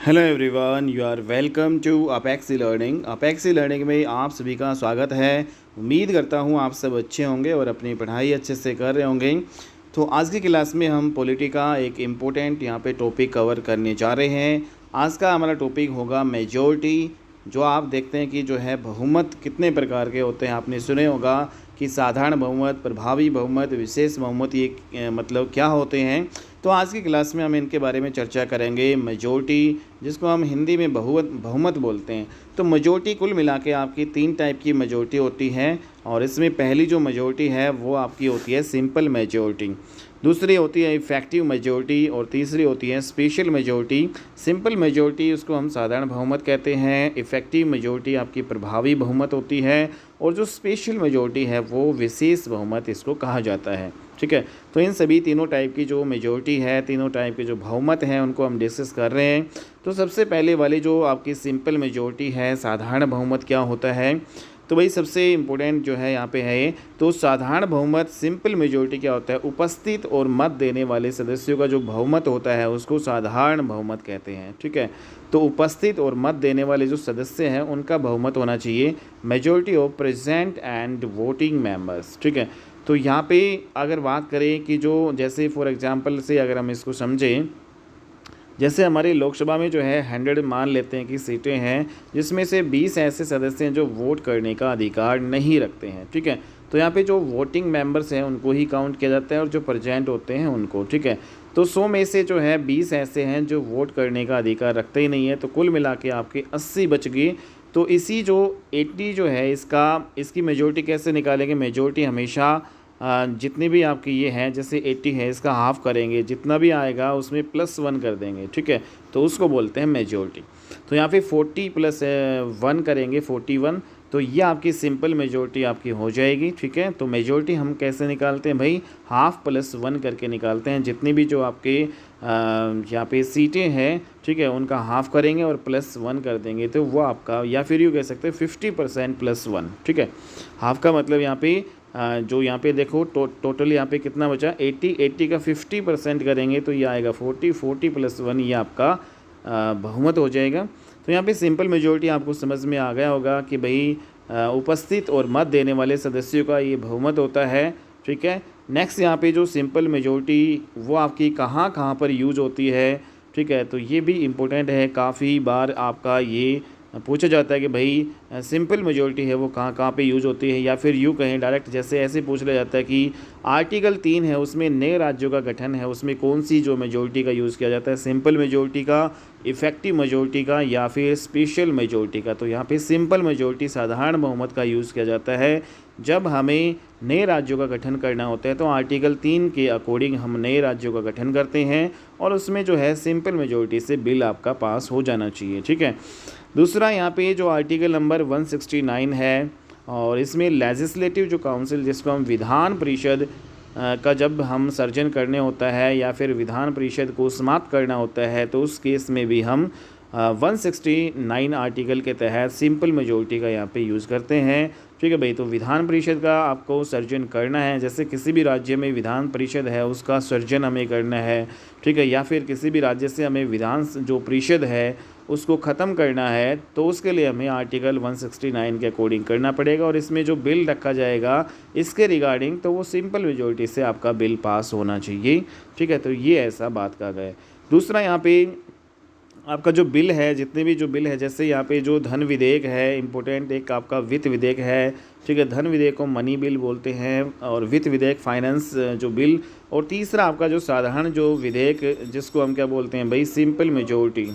Hello everyone, you are welcome to Apexi learning. Apexi learning में आप सभी का स्वागत है। उम्मीद करता हूँ आप सब अच्छे होंगे और अपनी पढ़ाई अच्छे से कर रहे होंगे। तो आज की क्लास में हम पॉलिटी का एक इम्पोर्टेंट यहाँ पे टॉपिक कवर करने जा रहे हैं। आज का हमारा टॉपिक होगा मेजॉरिटी। जो आप देखते हैं कि जो है बहुमत कितने प्रकार के होते हैं, आपने सुने होगा कि साधारण बहुमत, प्रभावी बहुमत, विशेष बहुमत, ये मतलब क्या होते हैं। तो आज की क्लास में हम इनके बारे में चर्चा करेंगे। मेजॉरिटी, जिसको हम हिंदी में बहुमत बोलते हैं। तो मेजॉरिटी कुल मिला के आपकी 3 टाइप की मेजॉरिटी होती है, और इसमें पहली जो मेजॉरिटी है वो आपकी होती है सिंपल मेजॉरिटी, दूसरी होती है इफ़ेक्टिव मेजॉरिटी, और तीसरी होती है स्पेशल मेजॉरिटी। सिंपल मेजॉरिटी उसको हम साधारण बहुमत कहते हैं, इफ़ेक्टिव मेजॉरिटी आपकी प्रभावी बहुमत होती है, और जो स्पेशल मेजॉरिटी है वो विशेष बहुमत इसको कहा जाता है। ठीक है, तो इन सभी तीनों टाइप की जो मेजॉरिटी है, तीनों टाइप के जो बहुमत हैं, उनको हम डिस्कस कर रहे हैं। तो सबसे पहले वाली जो आपकी सिंपल मेजॉरिटी है, साधारण बहुमत क्या होता है, तो भाई सबसे इम्पोर्टेंट जो है यहाँ पे है। तो साधारण बहुमत, सिंपल मेजॉरिटी क्या होता है, उपस्थित और मत देने वाले सदस्यों का जो बहुमत होता है उसको साधारण बहुमत कहते हैं। ठीक है, तो उपस्थित और मत देने वाले जो सदस्य हैं उनका बहुमत होना चाहिए, majority of present and voting members. ठीक है, तो यहाँ पे अगर बात करें कि जो जैसे फॉर एग्जांपल से अगर हम इसको समझें, जैसे हमारी लोकसभा में जो है 100 मान लेते हैं कि सीटें हैं, जिसमें से 20 ऐसे सदस्य हैं जो वोट करने का अधिकार नहीं रखते हैं। ठीक है, तो यहाँ पे जो वोटिंग मेंबर्स हैं उनको ही काउंट किया जाता है, और जो प्रेजेंट होते हैं उनको। ठीक है, तो 100 में से जो है 20 ऐसे हैं जो वोट करने का अधिकार रखते ही नहीं है, तो कुल मिला के आपके 80 बच गए। तो इसी जो 80 जो है इसकी मेजॉरिटी कैसे निकालेंगे, मेजॉरिटी हमेशा जितनी भी आपकी ये हैं, जैसे 80 है इसका हाफ करेंगे, जितना भी आएगा उसमें +1 कर देंगे। ठीक है, तो उसको बोलते हैं मेजॉरिटी। तो यहाँ पे 40 + 1 करेंगे 41, तो ये आपकी सिंपल मेजॉरिटी आपकी हो जाएगी। ठीक है, तो मेजॉरिटी हम कैसे निकालते हैं भाई, हाफ +1 करके निकालते हैं। जितनी भी जो आपके यहाँ पे सीटें हैं, ठीक है, उनका हाफ करेंगे और +1 कर देंगे, तो वो आपका, या फिर यूँ कह सकते हैं 50% +1। ठीक है, हाफ का मतलब यहाँ पे जो यहाँ पे देखो टोटल यहाँ पे कितना बचा, 80 का 50% करेंगे तो ये आएगा 40 + 1, ये आपका बहुमत हो जाएगा। तो यहाँ पे सिंपल मेजॉरिटी आपको समझ में आ गया होगा कि भाई उपस्थित और मत देने वाले सदस्यों का ये बहुमत होता है। ठीक है, नेक्स्ट यहाँ पे जो सिंपल मेजॉरिटी वो आपकी कहाँ कहाँ पर यूज होती है। ठीक है, तो ये भी इम्पोर्टेंट है, काफ़ी बार आपका ये पूछा जाता है कि भाई सिंपल मेजॉरिटी है वो कहाँ कहाँ पे यूज़ होती है, या फिर यूँ कहें डायरेक्ट, जैसे ऐसे पूछ लिया जाता है कि आर्टिकल 3 है उसमें नए राज्यों का गठन है, उसमें कौन सी जो मेजॉरिटी का यूज़ किया जाता है, सिंपल मेजॉरिटी का, इफ़ेक्टिव मेजॉरिटी का, या फिर स्पेशल मेजॉरिटी का। तो यहाँ पे सिंपल मेजॉरिटी, साधारण बहुमत का यूज़ किया जाता है जब हमें नए राज्यों का गठन करना होता है। तो आर्टिकल 3 के अकॉर्डिंग हम नए राज्यों का गठन करते हैं, और उसमें जो है सिंपल मेजॉरिटी से बिल आपका पास हो जाना चाहिए। ठीक है, दूसरा यहाँ पे जो आर्टिकल नंबर 169 है, और इसमें लेजिस्लेटिव जो काउंसिल, जिसको हम विधान परिषद का जब हम सर्जन करने होता है या फिर विधान परिषद को समाप्त करना होता है, तो उस केस में भी हम 169 आर्टिकल के तहत सिंपल मेजॉरिटी का यहाँ पे यूज़ करते हैं। ठीक है भाई, तो विधान परिषद का आपको सर्जन करना है, जैसे किसी भी राज्य में विधान परिषद है उसका सर्जन हमें करना है। ठीक है, या फिर किसी भी राज्य से हमें विधान जो परिषद है उसको ख़त्म करना है, तो उसके लिए हमें आर्टिकल 169 के अकॉर्डिंग करना पड़ेगा, और इसमें जो बिल रखा जाएगा इसके रिगार्डिंग, तो वो सिंपल मेजॉरिटी से आपका बिल पास होना चाहिए। ठीक है, तो ये ऐसा बात कहा गया है। दूसरा यहाँ पे आपका जो बिल है, जितने भी जो बिल है, जैसे यहाँ पे जो धन विधेयक है इम्पोर्टेंट, एक आपका वित्त विधेयक है। ठीक है, धन विधेयक को मनी बिल बोलते हैं, और वित्त विधेयक फाइनेंस जो बिल, और तीसरा आपका जो साधारण जो विधेयक, जिसको हम क्या बोलते हैं भाई, सिंपल मेजॉरिटी।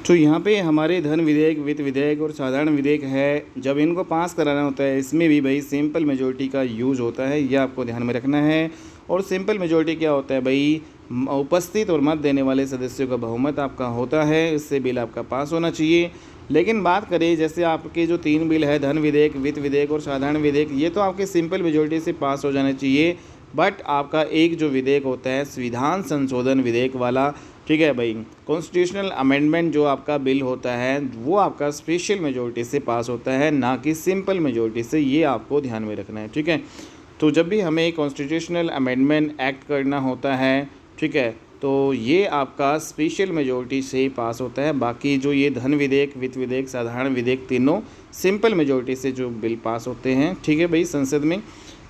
तो यहाँ पे हमारे धन विधेयक, वित्त विधेयक और साधारण विधेयक है, जब इनको पास कराना होता है इसमें भी भाई सिंपल मेजॉरिटी का यूज़ होता है, यह आपको ध्यान में रखना है। और सिंपल मेजॉरिटी क्या होता है भाई, उपस्थित और मत देने वाले सदस्यों का बहुमत आपका होता है, इससे बिल आपका पास होना चाहिए। लेकिन बात करें जैसे आपके जो 3 बिल है, धन विधेयक, वित्त विधेयक और साधारण विधेयक, ये तो आपके सिंपल मेजॉरिटी से पास हो जाना चाहिए। बट आपका एक जो विधेयक होता है संविधान संशोधन विधेयक वाला, ठीक है भाई, कॉन्स्टिट्यूशनल अमेंडमेंट जो आपका बिल होता है वो आपका स्पेशल मेजॉरिटी से पास होता है, ना कि सिंपल मेजॉरिटी से, ये आपको ध्यान में रखना है। ठीक है, तो जब भी हमें कॉन्स्टिट्यूशनल अमेंडमेंट एक्ट करना होता है, ठीक है, तो ये आपका स्पेशल मेजॉरिटी से ही पास होता है। बाकी जो ये धन विधेयक, वित्त विधेयक, साधारण विधेयक, तीनों सिंपल मेजॉरिटी से जो बिल पास होते हैं, ठीक है भाई, संसद में।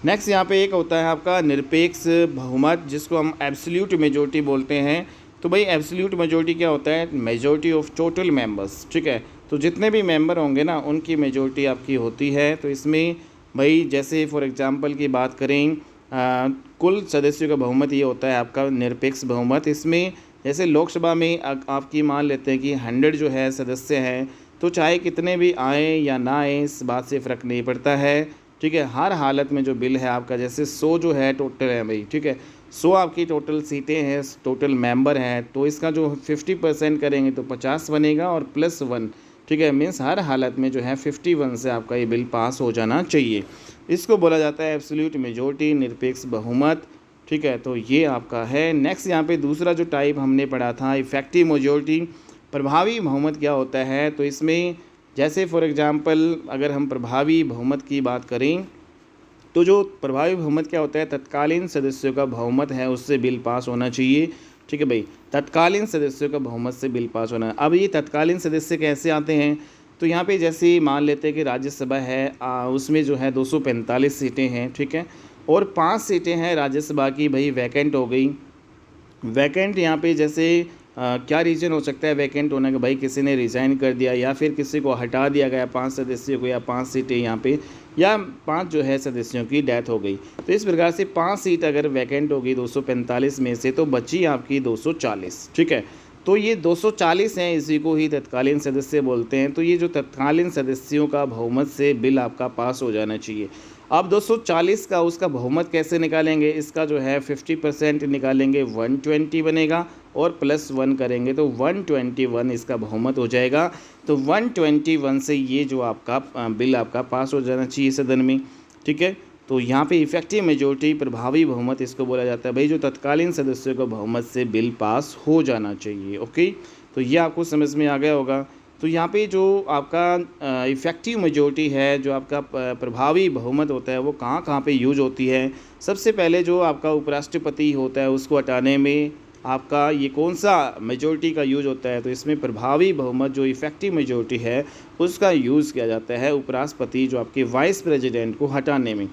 नेक्स्ट यहाँ पे एक होता है आपका निरपेक्ष बहुमत, जिसको हम एब्सोल्यूट मेजॉरिटी बोलते हैं। तो भाई एब्सोल्यूट मेजॉरिटी क्या होता है? मेजॉरिटी ऑफ टोटल मेंबर्स, ठीक है। तो जितने भी मेंबर होंगे ना, उनकी मेजॉरिटी आपकी होती है। तो इसमें भाई जैसे फॉर एग्जांपल की बात करें, कुल सदस्यों का बहुमत ये होता है आपका निरपेक्ष बहुमत। इसमें जैसे लोकसभा में आपकी मान लेते हैं कि 100 जो है सदस्य हैं, तो चाहे कितने भी आए या ना आए, इस बात से फ़र्क नहीं पड़ता है, ठीक है। हर हालत में जो बिल है आपका, जैसे 100 जो है टोटल है भाई, ठीक है, 100 आपकी टोटल सीटें हैं, टोटल मेंबर हैं, तो इसका जो 50% करेंगे तो 50 बनेगा और +1, ठीक है। मीन्स हर हालत में जो है 51 से आपका ये बिल पास हो जाना चाहिए। इसको बोला जाता है एब्सोल्यूट मेजॉरिटी, निरपेक्ष बहुमत, ठीक है। तो ये आपका है। नेक्स्ट यहाँ पे दूसरा जो टाइप हमने पढ़ा था इफ़ेक्टिव मेजॉरिटी, प्रभावी बहुमत क्या होता है? तो इसमें जैसे फॉर एग्जांपल अगर हम प्रभावी बहुमत की बात करें, तो जो प्रभावी बहुमत क्या होता है? तत्कालीन सदस्यों का बहुमत है, उससे बिल पास होना चाहिए, ठीक है भाई। तत्कालीन सदस्यों का बहुमत से बिल पास होना। अब ये तत्कालीन सदस्य कैसे आते हैं? तो यहाँ पे जैसे मान लेते हैं कि राज्यसभा है, उसमें जो है 245 सीटें हैं, ठीक है, और 5 सीटें हैं राज्यसभा की भाई वैकेंट हो गई। वैकेंट यहाँ पे जैसे क्या रीज़न हो सकता है वैकेंट होने का? भाई किसी ने रिज़ाइन कर दिया या फिर किसी को हटा दिया गया 5 सदस्यों को, या 5 सीटें यहाँ पे, या 5 जो है सदस्यों की डेथ हो गई। तो इस प्रकार से 5 सीट अगर वैकेंट होगी 245 में से, तो बची आपकी 240, ठीक है। तो ये 240 हैं, इसी को ही तत्कालीन सदस्य बोलते हैं। तो ये जो तत्कालीन सदस्यों का बहुमत से बिल आपका पास हो जाना चाहिए। अब 240 का उसका बहुमत कैसे निकालेंगे? इसका जो है 50% निकालेंगे, 120 बनेगा, और +1 करेंगे तो 121 इसका बहुमत हो जाएगा। तो 121 से ये जो आपका बिल आपका पास हो जाना चाहिए सदन में, ठीक है। तो यहाँ पे इफ़ेक्टिव मेजॉरिटी, प्रभावी बहुमत इसको बोला जाता है भाई, जो तत्कालीन सदस्यों का बहुमत से बिल पास हो जाना चाहिए। ओके, तो ये आपको समझ में आ गया होगा। तो यहाँ पे जो आपका इफ़ेक्टिव मेजॉरिटी है, जो आपका प्रभावी बहुमत होता है, वो कहाँ कहाँ पे यूज होती है? सबसे पहले जो आपका उपराष्ट्रपति होता है, उसको हटाने में आपका ये कौन सा मेजॉरिटी का यूज होता है? तो इसमें प्रभावी बहुमत, जो इफ़ेक्टिव मेजॉरिटी है, उसका यूज़ किया जाता है उपराष्ट्रपति, जो आपके वाइस प्रेसिडेंट को हटाने में।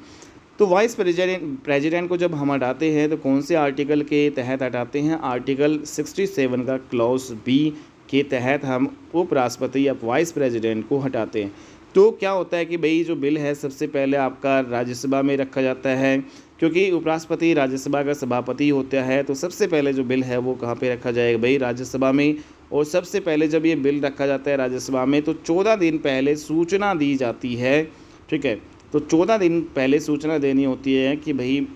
तो वाइस प्रेसिडेंट को जब हम हटाते हैं तो कौन से आर्टिकल के तहत हटाते हैं? आर्टिकल 67 का क्लॉज बी के तहत हम उपराष्ट्रपति या वाइस प्रेसिडेंट को हटाते हैं। तो क्या होता है कि भाई जो बिल है सबसे पहले आपका राज्यसभा में रखा जाता है, क्योंकि उपराष्ट्रपति राज्यसभा का सभापति होता है। तो सबसे पहले जो बिल है वो कहाँ पे रखा जाएगा भाई? राज्यसभा में। और सबसे पहले जब ये बिल रखा जाता है राज्यसभा में, तो 14 दिन पहले सूचना दी जाती है, ठीक है। तो 14 दिन पहले सूचना देनी होती है कि भाई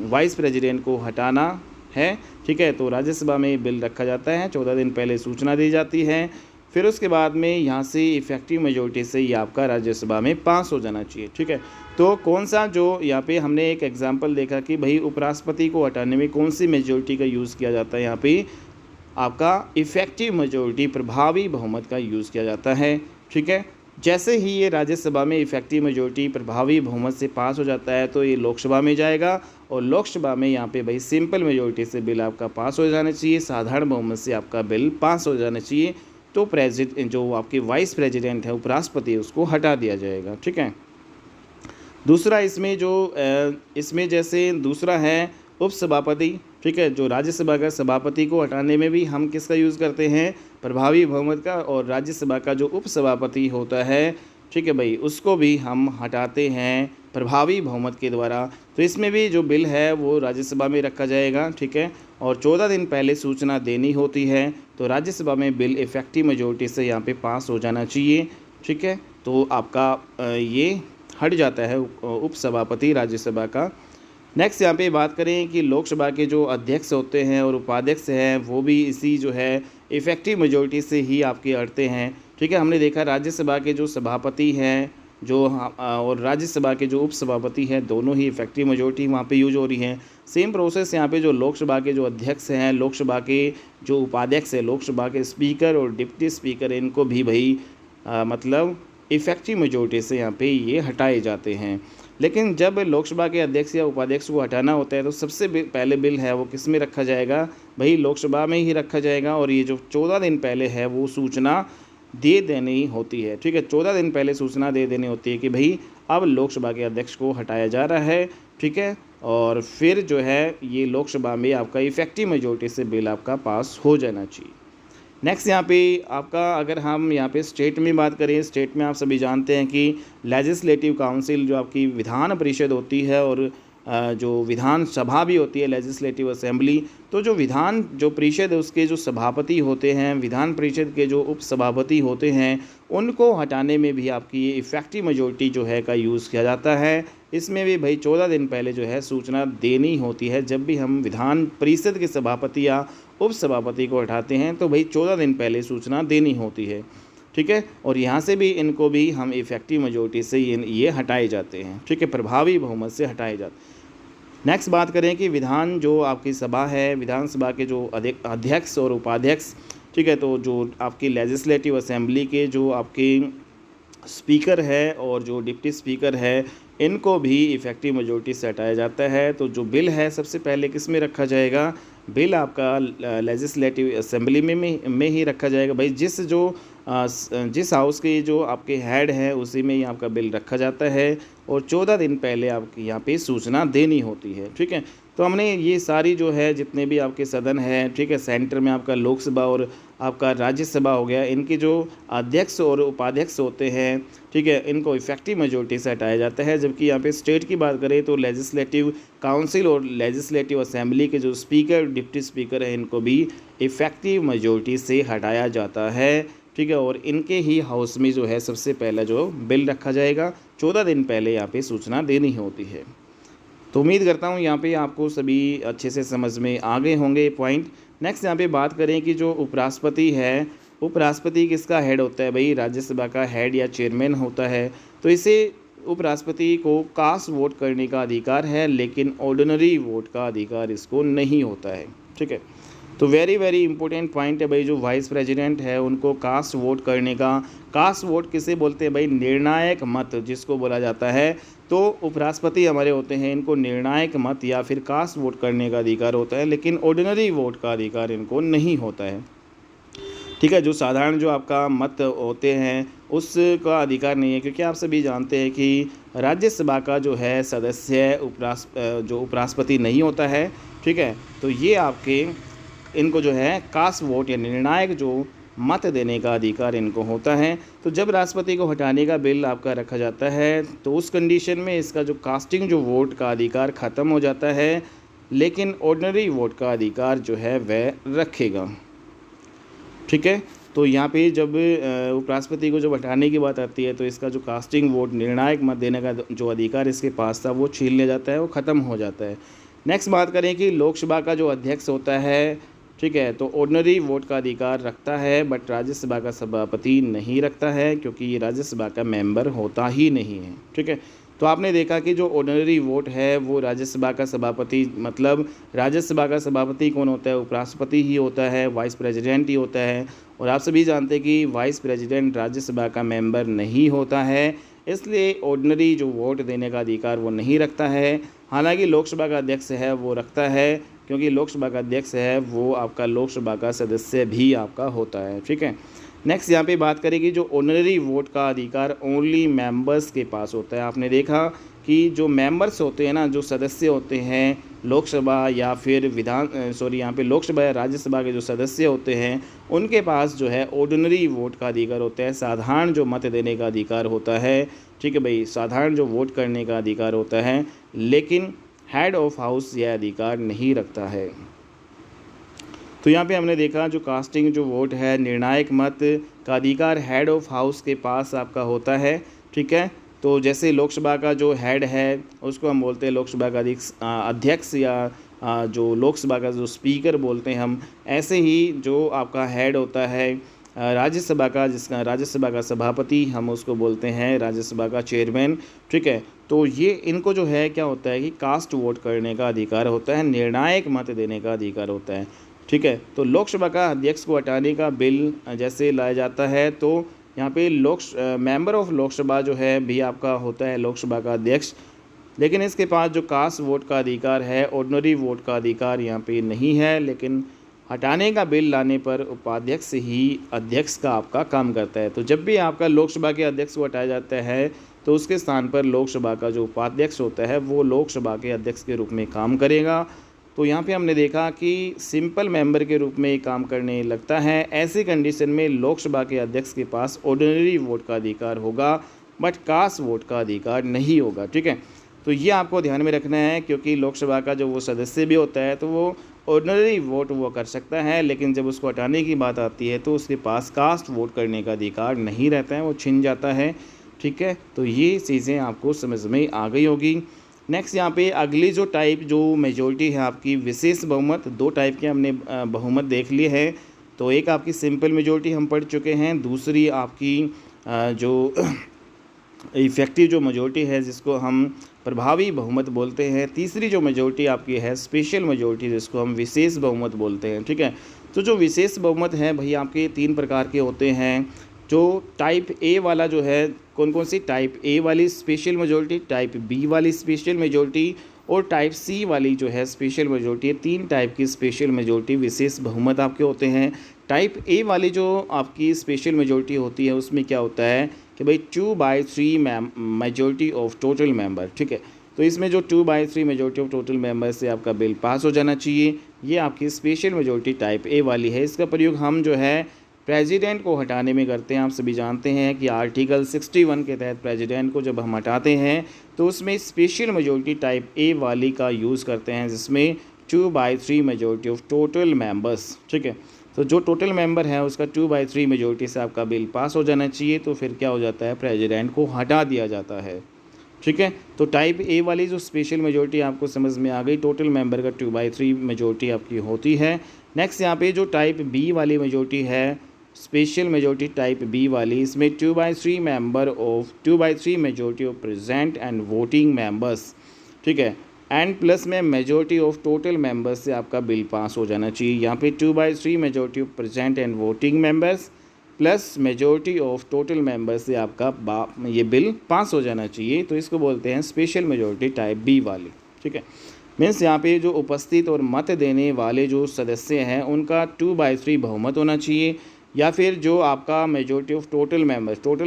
वाइस प्रेसिडेंट को हटाना है, ठीक है। तो राज्यसभा में बिल रखा जाता है, 14 दिन पहले सूचना दी जाती है, फिर उसके बाद में यहाँ से इफ़ेक्टिव मेजॉरिटी से ये आपका राज्यसभा में पास हो जाना चाहिए, ठीक है। तो कौन सा जो यहाँ पे हमने एक एग्जांपल देखा कि भाई उपराष्ट्रपति को हटाने में कौन सी मेजॉरिटी का यूज़ किया जाता है? यहाँ पे आपका इफ़ेक्टिव मेजॉरिटी, प्रभावी बहुमत का यूज़ किया जाता है, ठीक है। जैसे ही ये राज्यसभा में इफ़ेक्टिव मेजॉरिटी, प्रभावी बहुमत से पास हो जाता है, तो ये लोकसभा में जाएगा, और लोकसभा में यहाँ पे भाई सिंपल मेजॉरिटी से बिल आपका पास हो जाना चाहिए, साधारण बहुमत से आपका बिल पास हो जाना चाहिए। तो प्रेसिडेंट, जो आपके वाइस प्रेसिडेंट है, उपराष्ट्रपति, उसको हटा दिया जाएगा, ठीक है। दूसरा इसमें जैसे दूसरा है उपसभापति, ठीक है। जो राज्यसभा का सभापति को हटाने में भी हम किसका यूज़ करते हैं? प्रभावी बहुमत का। और राज्यसभा का जो उपसभापति होता है, ठीक है भाई, उसको भी हम हटाते हैं प्रभावी बहुमत के द्वारा। तो इसमें भी जो बिल है वो राज्यसभा में रखा जाएगा, ठीक है। और 14 दिन पहले सूचना देनी होती है। तो राज्यसभा में बिल इफ़ेक्टिव मेजॉरिटी से यहाँ पे पास हो जाना चाहिए, ठीक है। तो आपका ये हट जाता है उपसभापति राज्यसभा का। नेक्स्ट यहाँ पे बात करें कि लोकसभा के जो अध्यक्ष होते हैं और उपाध्यक्ष हैं, वो भी इसी जो है इफ़ेक्टिव मेजॉरिटी से ही आपके हटते हैं, ठीक है। हमने देखा राज्यसभा के जो सभापति हैं और राज्यसभा के जो उपसभापति हैं, दोनों ही इफ़ेक्टिव मेजॉरिटी वहाँ पे यूज हो रही हैं। सेम प्रोसेस यहाँ पे जो लोकसभा के जो अध्यक्ष हैं, लोकसभा के जो उपाध्यक्ष हैं, लोकसभा के स्पीकर और डिप्टी स्पीकर, इनको भी भाई मतलब इफ़ेक्टिव मेजॉरिटी से यहाँ पे ये हटाए जाते हैं। लेकिन जब लोकसभा के अध्यक्ष या उपाध्यक्ष को हटाना होता है तो सबसे पहले बिल है वो किस में रखा जाएगा भाई, लोकसभा में ही रखा जाएगा। और ये जो 14 दिन पहले है वो सूचना दे देनी होती है, ठीक है। 14 दिन पहले सूचना दे देनी होती है कि भाई अब लोकसभा के अध्यक्ष को हटाया जा रहा है, ठीक है। और फिर जो है ये लोकसभा में आपका इफेक्टिव मेजोरिटी से बिल आपका पास हो जाना चाहिए। नेक्स्ट यहाँ पे आपका अगर हम यहाँ पे स्टेट में बात करें, स्टेट में आप सभी जानते हैं कि लेजिस्लेटिव काउंसिल जो आपकी विधान परिषद होती है और जो विधान सभा भी होती है लेजिस्लेटिव असेंबली, तो जो विधान जो परिषद है उसके जो सभापति होते हैं, विधान परिषद के जो उप सभापति होते हैं, उनको हटाने में भी आपकी ये इफेक्टिव मेजोरिटी जो है का यूज़ किया जाता है। इसमें भी भाई 14 दिन पहले जो है सूचना देनी होती है। जब भी हम विधान परिषद के सभापति या उप सभापति को हटाते हैं तो भाई 14 दिन पहले सूचना देनी होती है, ठीक है। और यहाँ से भी इनको भी हम इफेक्टिव मेजोरिटी से ये हटाए जाते हैं, ठीक है, प्रभावी बहुमत से हटाए जाते हैं। नेक्स्ट बात करें कि विधान जो आपकी सभा है, विधानसभा के जो अध्यक्ष और उपाध्यक्ष, ठीक है, तो जो आपकी लेजिस्लेटिव असेंबली के जो आपके स्पीकर है और जो डिप्टी स्पीकर है, इनको भी इफेक्टिव मेजोरिटी से हटाया जाता है। तो जो बिल है सबसे पहले किस में रखा जाएगा, बिल आपका लेजिस्लेटिव असेंबली में ही रखा जाएगा भाई। जिस हाउस के जो आपके हेड है उसी में ही आपका बिल रखा जाता है और 14 दिन पहले आपकी यहाँ पे सूचना देनी होती है, ठीक है। तो हमने ये सारी जो है जितने भी आपके सदन है, ठीक है, सेंटर में आपका लोकसभा और आपका राज्यसभा हो गया, इनके जो अध्यक्ष और उपाध्यक्ष होते हैं, ठीक है, इनको इफेक्टिव मेजोरिटी से हटाया जाता है। जबकि यहाँ पे स्टेट की बात करें तो लेजिस्लेटिव काउंसिल और लेजिस्लेटिव असेंबली के जो स्पीकर डिप्टी स्पीकर हैं, इनको भी इफेक्टिव मेजोरिटी से हटाया जाता है, ठीक है। और इनके ही हाउस में जो है सबसे पहला जो बिल रखा जाएगा, 14 दिन पहले यहाँ पे सूचना देनी होती है। तो उम्मीद करता हूँ यहाँ पे आपको सभी अच्छे से समझ में आ गए होंगे पॉइंट। नेक्स्ट यहाँ पे बात करें कि जो उपराष्ट्रपति है, उपराष्ट्रपति किसका हेड होता है भाई, राज्यसभा का हेड या चेयरमैन होता है। तो इसे उपराष्ट्रपति को कास्ट वोट करने का अधिकार है, लेकिन ऑर्डिनरी वोट का अधिकार इसको नहीं होता है, ठीक है। तो वेरी वेरी इंपॉर्टेंट पॉइंट है भाई, जो वाइस प्रेसिडेंट है उनको कास्ट वोट करने का, कास्ट वोट किसे बोलते हैं भाई, निर्णायक मत जिसको बोला जाता है। तो उपराष्ट्रपति हमारे होते हैं, इनको निर्णायक मत या फिर कास्ट वोट करने का अधिकार होता है, लेकिन ऑर्डिनरी वोट का अधिकार इनको नहीं होता है, ठीक है। जो साधारण जो आपका मत होते हैं उसका अधिकार नहीं है, क्योंकि आप सभी जानते हैं कि राज्यसभा का जो है सदस्य जो उपराष्ट्रपति नहीं होता है, ठीक है। तो ये आपके इनको जो है कास्ट वोट या निर्णायक जो मत देने का अधिकार इनको होता है। तो जब राष्ट्रपति को हटाने का बिल आपका रखा जाता है तो उस कंडीशन में इसका जो कास्टिंग जो वोट का अधिकार ख़त्म हो जाता है, लेकिन ऑर्डिनरी वोट का अधिकार जो है वह रखेगा, ठीक है। तो यहाँ पे जब उपराष्ट्रपति को जब हटाने की बात आती है तो इसका जो कास्टिंग वोट निर्णायक मत देने का जो अधिकार इसके पास था वो छीन लिया जाता है, वो ख़त्म हो जाता है। नेक्स्ट बात करें कि लोकसभा का जो अध्यक्ष होता है, ठीक है, तो ऑर्डिनरी वोट का अधिकार रखता है, बट राज्यसभा का सभापति नहीं रखता है, क्योंकि ये राज्यसभा का मेंबर होता ही नहीं है, ठीक है। तो आपने देखा कि जो ऑर्डिनरी वोट है वो राज्यसभा का सभापति, मतलब राज्यसभा का सभापति कौन होता है, उपराष्ट्रपति ही होता है, वाइस प्रेसिडेंट ही होता है। और आप सभी जानते हैं कि वाइस प्रेसिडेंट राज्यसभा का मेंबर नहीं होता है, इसलिए ऑर्डिनरी जो वोट देने का अधिकार वो नहीं रखता है। हालांकि लोकसभा का अध्यक्ष है वो रखता है, क्योंकि लोकसभा का अध्यक्ष है वो आपका लोकसभा का सदस्य भी आपका होता है, ठीक है। नेक्स्ट यहाँ पे बात करें कि जो ऑनररी वोट का अधिकार ओनली मेंबर्स के पास होता है। आपने देखा कि जो मेंबर्स होते हैं ना, जो सदस्य होते हैं लोकसभा या फिर यहाँ पे लोकसभा या राज्यसभा के जो सदस्य होते हैं उनके पास जो है ऑर्डिनरी वोट का अधिकार होता है, साधारण जो मत देने का अधिकार होता है, ठीक है भाई, साधारण जो वोट करने का अधिकार होता है, लेकिन हेड ऑफ हाउस यह अधिकार नहीं रखता है। तो यहाँ पे हमने देखा जो कास्टिंग जो वोट है, निर्णायक मत का अधिकार हेड ऑफ हाउस के पास आपका होता है, ठीक है। तो जैसे लोकसभा का जो हेड है उसको हम बोलते हैं लोकसभा का अध्यक्ष या जो लोकसभा का जो स्पीकर बोलते हैं हम, ऐसे ही जो आपका हेड होता है राज्यसभा का, जिसका राज्यसभा का सभापति हम उसको बोलते हैं राज्यसभा का चेयरमैन, ठीक है। तो ये इनको जो है क्या होता है कि कास्ट वोट करने का अधिकार होता है, निर्णायक मत देने का अधिकार होता है, ठीक है। तो लोकसभा का अध्यक्ष को हटाने का बिल जैसे लाया जाता है तो यहाँ पे मेंबर ऑफ लोकसभा जो है भी आपका होता है लोकसभा का अध्यक्ष, लेकिन इसके पास जो कास्ट वोट का अधिकार है, ऑर्डिनरी वोट का अधिकार यहाँ पे नहीं है। लेकिन हटाने का बिल लाने पर उपाध्यक्ष ही अध्यक्ष का आपका काम करता है। तो जब भी आपका लोकसभा के अध्यक्ष को हटाया जाता है तो उसके स्थान पर लोकसभा का जो उपाध्यक्ष होता है वो लोकसभा के अध्यक्ष के रूप में काम करेगा। तो यहाँ पे हमने देखा कि सिंपल मेंबर के रूप में काम करने लगता है। ऐसी कंडीशन में लोकसभा के अध्यक्ष के पास ऑर्डिनरी वोट का अधिकार होगा, बट कास्ट वोट का अधिकार नहीं होगा। ठीक है, तो ये आपको ध्यान में रखना है, क्योंकि लोकसभा का जो वो सदस्य भी होता है तो वो ऑर्डिनरी वोट वो कर सकता है, लेकिन जब उसको हटाने की बात आती है तो उसके पास कास्ट वोट करने का अधिकार नहीं रहता है, वो छिन जाता है। ठीक है, तो ये चीज़ें आपको समझ में आ गई होगी। नेक्स्ट यहाँ पे अगली जो टाइप जो मेजॉरिटी है आपकी विशेष बहुमत, दो टाइप के हमने बहुमत देख लिए है। तो एक आपकी सिंपल मेजॉरिटी हम पढ़ चुके हैं, दूसरी आपकी जो इफ़ेक्टिव जो मेजॉरिटी है जिसको हम प्रभावी बहुमत बोलते हैं, तीसरी जो मेजॉरिटी आपकी है स्पेशल मेजॉरिटी जिसको हम विशेष बहुमत बोलते हैं। ठीक है, तो जो विशेष बहुमत है भाई आपके 3 प्रकार के होते हैं। जो टाइप ए वाला जो है, कौन कौन सी, टाइप ए वाली स्पेशल मेजॉरिटी, टाइप बी वाली स्पेशल मेजॉरिटी और टाइप सी वाली जो है स्पेशल मेजॉरिटी। 3 टाइप की स्पेशल मेजॉरिटी विशेष बहुमत आपके होते हैं। टाइप ए वाली जो आपकी स्पेशल मेजॉरिटी होती है उसमें क्या होता है कि भाई 2/3 मेजॉरिटी ऑफ टोटल मेंबर। ठीक है, तो इसमें जो 2/3 मेजॉरिटी ऑफ टोटल मेंबर से आपका बिल पास हो जाना चाहिए। ये आपकी स्पेशल मेजॉरिटी टाइप ए वाली है। इसका प्रयोग हम जो है प्रेसिडेंट को हटाने में करते हैं। आप सभी जानते हैं कि आर्टिकल 61 के तहत प्रेसिडेंट को जब हम हटाते हैं तो उसमें स्पेशल मेजॉरिटी टाइप ए वाली का यूज़ करते हैं, जिसमें 2/3 मेजॉरिटी ऑफ टोटल मेंबर्स। ठीक है, तो जो टोटल मेंबर है उसका 2/3 मेजॉरिटी से आपका बिल पास हो जाना चाहिए। तो फिर क्या हो जाता है, प्रेसिडेंट को हटा दिया जाता है। ठीक है, तो टाइप ए वाली जो स्पेशल मेजॉरिटी आपको समझ में आ गई, टोटल मेंबर का 2/3 मेजॉरिटी आपकी होती है। नेक्स्ट यहाँ पे जो टाइप बी वाली मेजॉरिटी है, स्पेशल मेजॉरिटी टाइप बी वाली, इसमें 2/3 majority of present and voting members. ठीक है, एंड प्लस में मेजॉरिटी ऑफ टोटल मेंबर्स से आपका बिल पास हो जाना चाहिए। यहाँ पे 2/3 majority of present and voting members plus majority of total members से आपका ये बिल पास हो जाना चाहिए। तो इसको बोलते हैं स्पेशल मेजॉरिटी टाइप बी वाली। ठीक है, मीन्स यहाँ पे जो उपस्थित और मत देने वाले जो सदस्य हैं उनका 2/3 बहुमत होना चाहिए, या फिर जो आपका मेजॉरिटी ऑफ टोटल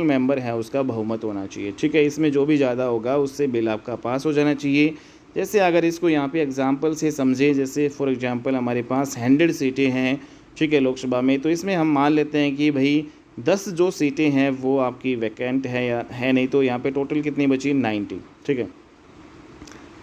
मेंबर है उसका बहुमत होना चाहिए। ठीक है, इसमें जो भी ज़्यादा होगा उससे बिल आपका पास हो जाना चाहिए। जैसे अगर इसको यहाँ पे एग्जांपल से समझें, जैसे फॉर एग्जांपल हमारे पास 100 सीटें हैं, ठीक है, लोकसभा में, तो इसमें हम मान लेते हैं कि भाई 10 जो सीटें हैं वो आपकी वैकेंट है या है नहीं, तो यहाँ पे टोटल कितनी बची, 90। ठीक है,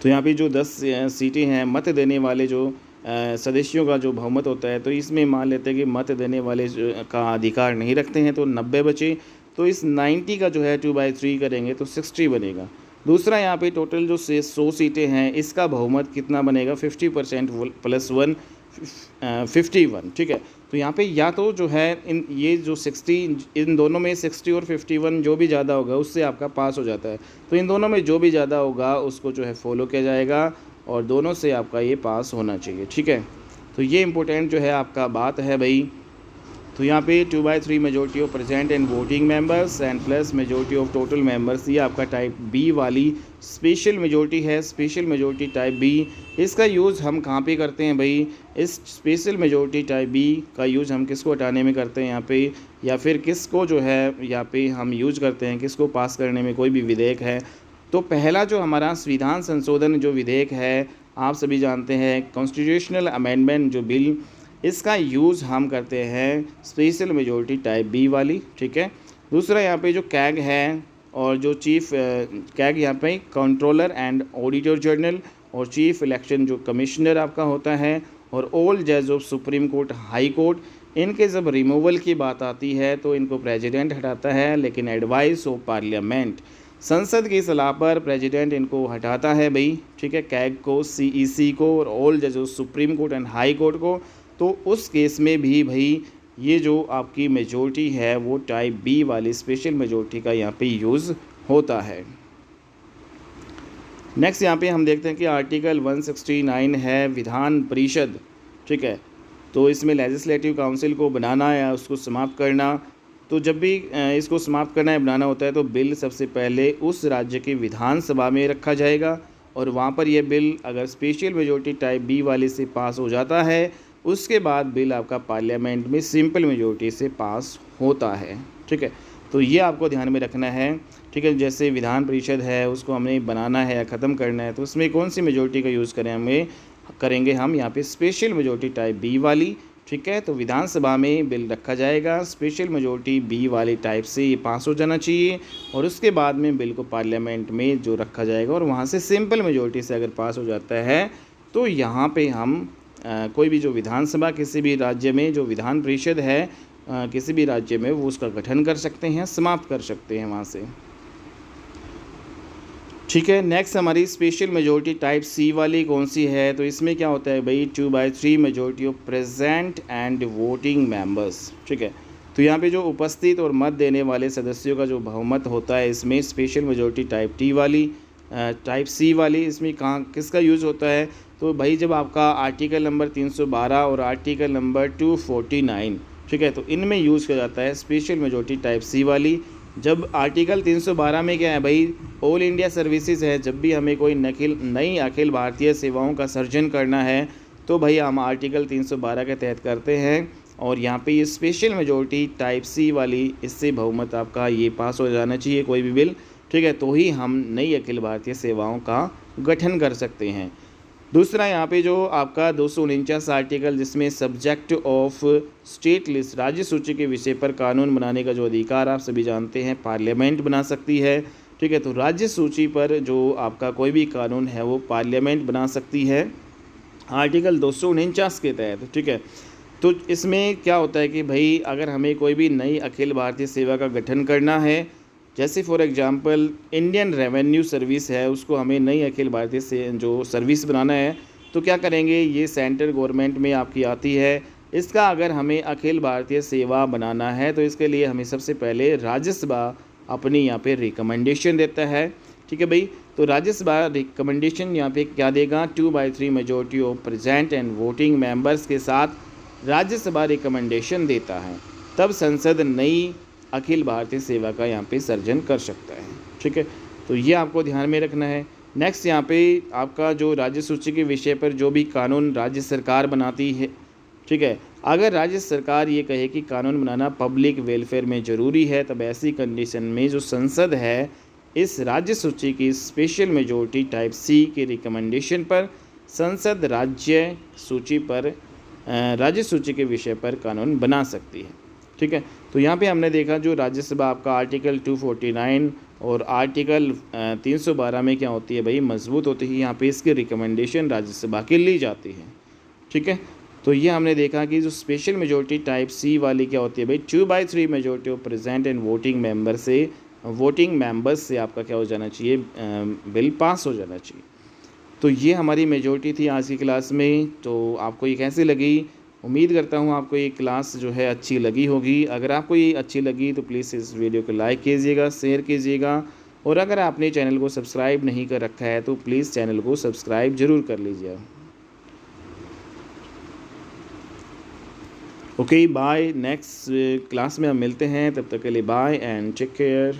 तो यहाँ पे जो 10 सीटें हैं, मत देने वाले जो सदस्यों का जो बहुमत होता है, तो इसमें मान लेते हैं कि मत देने वाले का अधिकार नहीं रखते हैं, तो 90 बचे। तो इस 90 का जो है 2/3 करेंगे तो 60 बनेगा। दूसरा यहाँ पे टोटल जो 100 सीटें हैं इसका बहुमत कितना बनेगा, 50% + 1 51। ठीक है, तो यहाँ पे या तो जो है ये जो 60, इन दोनों में 60 और 51 जो भी ज़्यादा होगा उससे आपका पास हो जाता है। तो इन दोनों में जो भी ज़्यादा होगा उसको जो है फॉलो किया जाएगा और दोनों से आपका ये पास होना चाहिए। ठीक है, तो ये इम्पोर्टेंट जो है आपका बात है भाई। तो यहाँ पे 2/3 majority of present and voting members and plus majority of total members, ये आपका टाइप बी वाली स्पेशल मेजॉरिटी है। स्पेशल मेजॉरिटी टाइप बी, इसका यूज़ हम कहाँ पे करते हैं भाई, इस स्पेशल मेजॉरिटी टाइप बी का यूज़ हम किसको हटाने में करते हैं यहाँ पे, या फिर किसको जो है यहाँ पे हम यूज करते हैं, किसको पास करने में, कोई भी विधेयक है। तो पहला जो हमारा संविधान संशोधन जो विधेयक है, आप सभी जानते हैं कॉन्स्टिट्यूशनल अमेंडमेंट जो बिल, इसका यूज़ हम करते हैं स्पेशल मेजॉरिटी टाइप बी वाली। ठीक है, दूसरा यहाँ पे जो कैग है और जो चीफ कैग यहाँ पे कंट्रोलर एंड ऑडिटर जनरल और चीफ इलेक्शन जो कमिश्नर आपका होता है, और ऑल जज of supreme court, high court, इनके जब रिमूवल की बात आती है तो इनको प्रेसिडेंट हटाता है, लेकिन एडवाइस ऑफ पार्लियामेंट, संसद की सलाह पर प्रेसिडेंट इनको हटाता है भाई। ठीक है, कैग को, सीईसी को और ऑल जज of supreme court and high court को। तो उस केस में भी भाई ये जो आपकी मेजॉरिटी है वो टाइप बी वाली स्पेशल मेजॉरिटी का यहाँ पे यूज़ होता है। नेक्स्ट यहाँ पे हम देखते हैं कि आर्टिकल 169 है विधान परिषद। ठीक है, तो इसमें लेजिस्लेटिव काउंसिल को बनाना या उसको समाप्त करना, तो जब भी इसको समाप्त करना या बनाना होता है तो बिल सबसे पहले उस राज्य की विधानसभा में रखा जाएगा और वहाँ पर ये बिल अगर स्पेशल मेजॉरिटी टाइप बी वाले से पास हो जाता है, उसके बाद बिल आपका पार्लियामेंट में सिंपल मेजॉरिटी से पास होता है। ठीक है, तो ये आपको ध्यान में रखना है। ठीक है, जैसे विधान परिषद है उसको हमें बनाना है या ख़त्म करना है, तो उसमें कौन सी मेजॉरिटी का यूज़ करेंगे हम यहाँ पे स्पेशल मेजॉरिटी टाइप बी वाली। ठीक है, तो विधानसभा में बिल रखा जाएगा, स्पेशल मेजॉरिटी बी वाले टाइप से ये पास हो जाना चाहिए, और उसके बाद में बिल को पार्लियामेंट में जो रखा जाएगा और वहाँ से सिंपल मेजॉरिटी से अगर पास हो जाता है तो यहाँ पे हम कोई भी जो विधानसभा किसी भी राज्य में जो विधान परिषद है किसी भी राज्य में वो उसका गठन कर सकते हैं, समाप्त कर सकते हैं वहाँ से। ठीक है, नेक्स्ट हमारी स्पेशल मेजॉरिटी टाइप सी वाली कौन सी है, तो इसमें क्या होता है भाई 2/3 majority of present and voting members. ठीक है, तो यहाँ पे जो उपस्थित और मत देने वाले सदस्यों का जो बहुमत होता है इसमें स्पेशल मेजॉरिटी टाइप टी वाली टाइप सी वाली इसमें कहाँ किसका यूज़ होता है, तो भाई जब आपका आर्टिकल नंबर 312 और आर्टिकल नंबर 249, ठीक है, तो इनमें यूज़ किया जाता है स्पेशल मेजॉरिटी टाइप सी वाली। जब आर्टिकल 312 में क्या है भाई, ऑल इंडिया सर्विसेज है, जब भी हमें कोई नई अखिल भारतीय सेवाओं का सर्जन करना है तो भाई हम आर्टिकल 312 के तहत करते हैं, और यहाँ पे ये स्पेशल मेजॉरिटी टाइप सी वाली इससे बहुमत आपका ये पास हो जाना चाहिए कोई भी बिल। ठीक है, तो ही हम नई अखिल भारतीय सेवाओं का गठन कर सकते हैं। दूसरा यहाँ पे जो आपका 249 आर्टिकल जिसमें सब्जेक्ट ऑफ स्टेट लिस्ट राज्य सूची के विषय पर कानून बनाने का जो अधिकार आप सभी जानते हैं पार्लियामेंट बना सकती है। ठीक है, तो राज्य सूची पर जो आपका कोई भी कानून है वो पार्लियामेंट बना सकती है आर्टिकल 249 के तहत। ठीक है, तो इसमें क्या होता है कि भाई अगर हमें कोई भी नई अखिल भारतीय सेवा का गठन करना है, जैसे for example Indian revenue service है उसको हमें नई अखिल भारतीय से जो सर्विस बनाना है, तो क्या करेंगे, ये सेंट्रल गवर्नमेंट में आपकी आती है। इसका अगर हमें अखिल भारतीय सेवा बनाना है तो इसके लिए हमें सबसे पहले राज्यसभा अपनी यहाँ पे रिकमेंडेशन देता है। ठीक है भाई, तो राज्यसभा रिकमेंडेशन यहाँ पे क्या देगा, 2/3 majority of present and voting members के साथ राज्यसभा रिकमेंडेशन देता है, तब संसद नई अखिल भारतीय सेवा का यहाँ पे सर्जन कर सकता है। ठीक है, तो ये आपको ध्यान में रखना है। नेक्स्ट यहाँ पे आपका जो राज्य सूची के विषय पर जो भी कानून राज्य सरकार बनाती है, ठीक है, अगर राज्य सरकार ये कहे कि कानून बनाना पब्लिक वेलफेयर में ज़रूरी है, तब ऐसी कंडीशन में जो संसद है इस राज्य सूची की स्पेशल मेजॉरिटी टाइप सी के रिकमेंडेशन पर संसद राज्य सूची के विषय पर कानून बना सकती है। ठीक है, तो यहाँ पे हमने देखा जो राज्यसभा आपका आर्टिकल 249 और आर्टिकल 312 में क्या होती है भाई, मजबूत होती है, यहाँ पे इसकी रिकमेंडेशन राज्यसभा की ली जाती है। ठीक है, तो ये हमने देखा कि जो स्पेशल मेजॉरिटी टाइप सी वाली क्या होती है भाई, 2/3 majority of present and voting members से आपका क्या हो जाना चाहिए, बिल पास हो जाना चाहिए। तो ये हमारी मेजॉरिटी थी आज की क्लास में। तो आपको ये कैसी लगी, उम्मीद करता हूँ आपको ये क्लास जो है अच्छी लगी होगी। अगर आपको ये अच्छी लगी तो प्लीज़ इस वीडियो को लाइक कीजिएगा, शेयर कीजिएगा, और अगर आपने चैनल को सब्सक्राइब नहीं कर रखा है तो प्लीज़ चैनल को सब्सक्राइब ज़रूर कर लीजिए। ओके बाय, नेक्स्ट क्लास में हम मिलते हैं, तब तक के लिए बाय एंड टेक केयर।